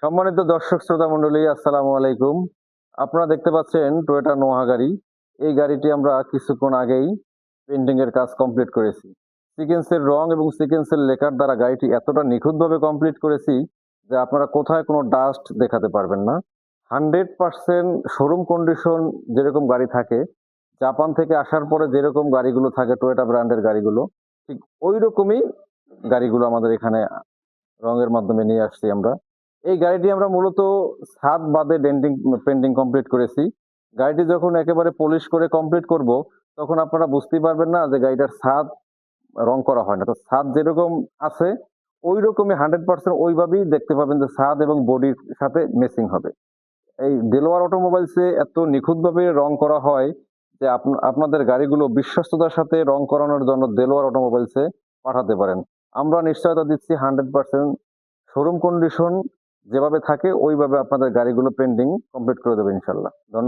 সম্মানিত দর্শক শ্রোতা মন্ডলী, আসসালামু আলাইকুম। আপনারা দেখতে পাচ্ছেন টয়োটা নোহা গাড়ি। এই গাড়িটি আমরা কিছুক্ষণ আগেই পেইন্টিং এর কাজ কমপ্লিট করেছি। সিকোয়েন্সের রং এবং সিকোয়েন্সের লেখার দ্বারা গাড়িটি এতটা নিখুঁতভাবে কমপ্লিট করেছি যে আপনারা কোথায় কোনো ডাস্ট দেখাতে পারবেন না। 100% শোরুম কন্ডিশন যেরকম গাড়ি থাকে, জাপান থেকে আসার পরে যেরকম গাড়িগুলো থাকে টয়োটা ব্র্যান্ডের গাড়িগুলো, ঠিক ওই রকমই গাড়িগুলো আমাদের এখানে রঙের মাধ্যমে নিয়ে আসছি আমরা। এই গাড়িটি আমরা মূলত ছাদ বাদে পেন্টিং কমপ্লিট করেছি। গাড়িটি যখন একেবারে পলিশ করে কমপ্লিট করব, তখন আপনারা বুঝতেই পারবেন না যে গাড়িটার ছাদ রং করা হয় না। তো ছাদ যেরকম আছে ওই রকমই 100% ওইভাবেই দেখতে পাবেন যে ছাদ এবং বডির সাথে মেসিং হবে। এই দেলোয়ার অটোমোবাইলসে এত নিখুঁতভাবে রং করা হয় যে আপনাদের গাড়িগুলো বিশ্বস্ততার সাথে রং করানোর জন্য দেলোয়ার অটোমোবাইলসে পাঠাতে পারেন। আমরা নিশ্চয়তা দিচ্ছি 100% শোরুম কন্ডিশন যেভাবে থাকে ওইভাবে আপনাদের গাড়িগুলো পেন্টিং কমপ্লিট করে দেবে ইনশাল্লাহ। ধন্যবাদ।